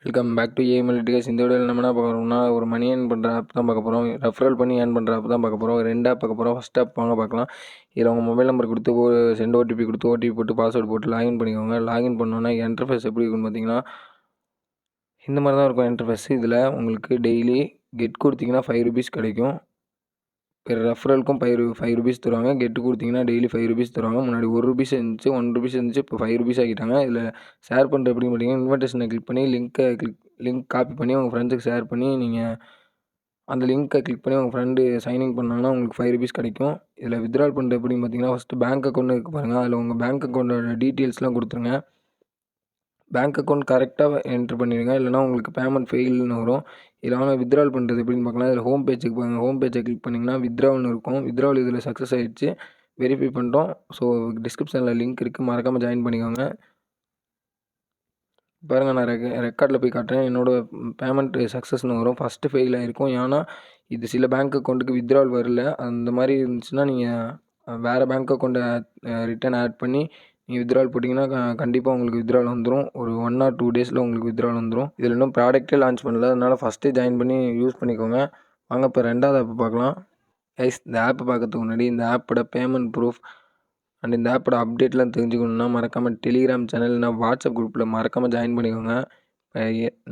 Welcome back to AML litigates. இந்த வீடியோவில் நம்ம என்ன பார்க்க போகிறோம்னா, ஒரு மணி ஏர்ன் பண்ணுற ஆப் தான் பார்க்க போகிறோம். ரெஃபரல் பண்ணி ஏர்ன் பண்ணுற ஆப் தான் பார்க்க போகிறோம். 2 ஆப் பார்க்க போகிறோம். ஃபஸ்ட் ஆப் வாங்க பார்க்கலாம். இதில் உங்கள் மொபைல் நம்பர் கொடுத்து சென்ட் ஓடிபி கொடுத்து ஓடிபி போட்டு பாஸ்வேர்டு போட்டு லாகின் பண்ணிக்கோங்க. லாகின் பண்ணோன்னா இன்டர்ஃபேஸ் எப்படி இருக்குன்னு பார்த்தீங்கன்னா, இந்த மாதிரி தான் இருக்கும் இன்டர்ஃபேஸ். இதில் உங்களுக்கு டெய்லி கெட் கொடுத்தீங்கன்னா 5 ருபீஸ் கிடைக்கும். ரெஃபரலுக்கும் 5 ருபீஸ் தருவாங்க. கெட்டு கொடுத்தீங்கன்னா டெய்லி 5 ருபீஸ் தருவாங்க. முன்னாடி 1 ருபீஸ் இருந்துச்சு, 1 ருபீஸ் இருந்துச்சு. இப்போ 5 ருபீஸ் ஆக்கிட்டாங்க. இதில் ஷேர் பண்ணுறது எப்படின்னு பார்த்தீங்கன்னா, இன்விடேஷனை கிளிக் பண்ணி லிங்க் காப்பி பண்ணி உங்கள் ஃப்ரெண்ட்ஸுக்கு ஷேர் பண்ணி நீங்கள் அந்த லிங்க்கை கிளிக் பண்ணி உங்கள் ஃப்ரெண்டு சைன்இன் பண்ணாங்கன்னா உங்களுக்கு 5 ருபீஸ் கிடைக்கும். இதில் வித்ட்ரால் பண்ணுறது எப்படின்னு பார்த்தீங்கன்னா, ஃபஸ்ட்டு பேங்க் அக்கௌண்ட் இருக்குது பாருங்கள். அதில் உங்கள் பேங்க் அக்கௌண்ட்டோட டீட்டெயில்ஸ்லாம் கொடுத்துருங்க. பேங்க் அக்கௌண்ட் கரெக்டாக என்ட்ரு பண்ணிடுங்க. இல்லைனா உங்களுக்கு பேமெண்ட் ஃபெயில்னு வரும். இதில் வாங்க வித்ட்ரால் பண்ணுறது எப்படின்னு பார்க்கலாம். இதில் ஹோம் பேஜுக்கு போங்க. ஹோம் பேஜை கிளிக் பண்ணிங்கன்னா வித்ட்ரால்னு இருக்கும். வித்ட்ரால் இதில் சக்ஸஸ் ஆகிடுச்சு. வெரிஃபை பண்ணிட்டோம். ஸோ டிஸ்கிரிப்ஷனில் லிங்க் இருக்குது, மறக்காமல் ஜாயின் பண்ணிக்கோங்க. பாருங்கள், நான் ரெக்கார்டில் போய் காட்டுறேன். என்னோடய பேமெண்ட் சக்ஸஸ்னு வரும். ஃபஸ்ட்டு ஃபெயில் ஆகிருக்கும். ஏன்னா இது சில பேங்க் அக்கௌண்ட்டுக்கு வித்ட்ரால் வரல. அந்த மாதிரி இருந்துச்சுன்னா நீங்கள் வேறு பேங்க் அக்கௌண்ட்டை ரிட்டன் ஆட் பண்ணி நீங்கள் வித்ட்ரால் போட்டிங்கன்னா கண்டிப்பாக உங்களுக்கு வித்ட்ரால் வந்துடும். ஒரு 1 or 2 டேஸில் உங்களுக்கு வித்ட்ரால் வந்துடும். இதில் இன்னும் ப்ராடக்ட்டே லான்ச் பண்ணல. அதனால் ஃபஸ்ட்டே ஜாயின் பண்ணி யூஸ் பண்ணிக்கோங்க. வாங்க இப்போ 2வது ஆப் பார்க்கலாம். இந்த ஆப்பை பார்க்கறதுக்கு முன்னாடி இந்த ஆப்போட பேமெண்ட் ப்ரூஃப் அண்ட் இந்த ஆப்போட அப்டேட்லாம் தெரிஞ்சுக்கணுன்னா மறக்காமல் டெலிகிராம் சேனல் இல்லைனா வாட்ஸ்அப் குரூப்பில் மறக்காமல் ஜாயின் பண்ணிக்கோங்க.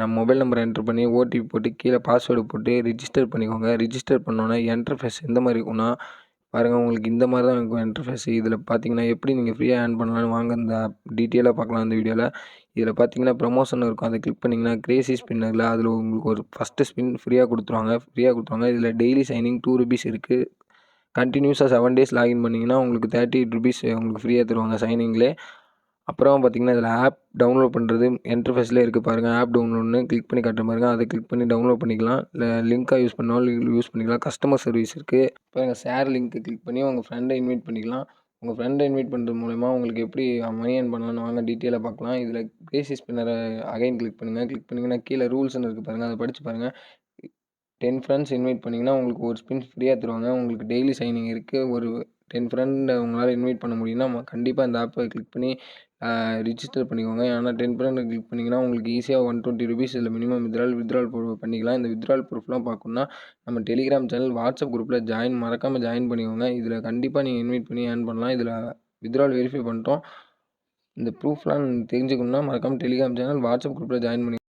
நம்ம மொபைல் நம்பரை என்ட்ரு பண்ணி ஓடிபி போட்டு கீழே பாஸ்வேர்டு போட்டு ரிஜிஸ்டர் பண்ணிக்கோங்க. ரிஜிஸ்டர் பண்ணோன்னே இன்டர்ஃபேஸ் எந்த மாதிரி இருக்குன்னா, பாருங்கள், உங்களுக்கு இந்த மாதிரி தான் இருக்கும் இன்டர்ஃபேஸ். இதில் பார்த்தீங்கன்னா எப்படி நீங்கள் ஃப்ரீயாக ஏர்ன் பண்ணலான்னு வாங்க இந்த ஆப் டீட்டெயிலாக பார்க்கலாம் இந்த வீடியோவில். இதில் பார்த்தீங்கன்னா ப்ரமோஷன் இருக்கும். அதை கிளிக் பண்ணிங்கன்னா கிரேசி ஸ்பின்னரில் அதில் உங்களுக்கு ஒரு ஃபஸ்ட்டு ஸ்பின் ஃப்ரீயாக கொடுத்துருவாங்க. இதில் டெய்லி சைனிங் 2 ருபீஸ் இருக்குது. கண்டினியூஸாக 7 டேஸ் லாகின் பண்ணிங்கன்னா உங்களுக்கு 38 ருபீஸ் உங்களுக்கு ஃப்ரீயாக தருவாங்க சைனிங்லே. அப்புறம் பார்த்தீங்கன்னா இதில் ஆப் டவுன்லோட் பண்ணுறது இன்டர்ஃபேஸ்லேயே இருக்குது பாருங்கள். ஆப் டவுன்லோட்னு கிளிக் பண்ணி காட்டுற பாருங்கள். அதை கிளிக் பண்ணி டவுன்லோட் பண்ணிக்கலாம். இல்லை லிங்காக யூஸ் பண்ணாலும் யூஸ் பண்ணிக்கலாம். கஸ்டமர் சர்வீஸ் இருக்குது. பாருங்கள், ஷேர் லிங்க்கு கிளிக் பண்ணி உங்கள் ஃப்ரெண்டை இன்வைட் பண்ணிக்கலாம். உங்கள் ஃப்ரெண்டை இன்வைட் பண்ணுறது மூலமா உங்களுக்கு எப்படி மணி ஏர்ன் பண்ணலான்னு வாங்க டீட்டெயிலாக பார்க்கலாம். இதில் கிரேசி ஸ்பின்னரை அகைன் கிளிக் பண்ணுங்கள். கிளிக் பண்ணிங்கன்னா கீழே ரூல்ஸ்னு இருக்குது பாருங்கள். அதை படித்து பாருங்கள். 10 ஃப்ரெண்ட்ஸ் இன்வைட் பண்ணிங்கன்னா உங்களுக்கு ஒரு ஸ்பின் ஃப்ரீயாக தருவாங்க. உங்களுக்கு டெய்லி சைனிங் இருக்குது. ஒரு 10 ஃப்ரெண்டை உங்களால் இன்வைட் பண்ண முடியும்னா கண்டிப்பாக இந்த ஆப்பை கிளிக் பண்ணி ரிஜிஸ்டர் பண்ணிக்கோங்க. ஏன்னா 10 ஃப்ரெண்டை கிளிக் பண்ணிங்கன்னா உங்களுக்கு ஈஸியாக 120 ருபீஸ் இதில் மினிமம் வித்ட்ரால் பண்ணிக்கலாம். இந்த வித்ட்ரால் ப்ரூஃப்லாம் பார்க்கணுன்னா நம்ம டெலிகிராம் சேனல் வாட்ஸ்அப் குரூப்பில் மறக்காமல் ஜாயின் பண்ணிக்கோங்க. இதில் கண்டிப்பாக நீங்கள் இன்வைட் பண்ணி ஏர்ன் பண்ணலாம். இதில் வித்ட்ரால் வெரிஃபை பண்ணிட்டோம். இந்த ப்ரூஃப்லாம் தெரிஞ்சுக்கணுன்னா மறக்காமல் டெலிகிராம் சேனல் வாட்ஸ்அப் குரூப்பில் ஜாயின் பண்ணி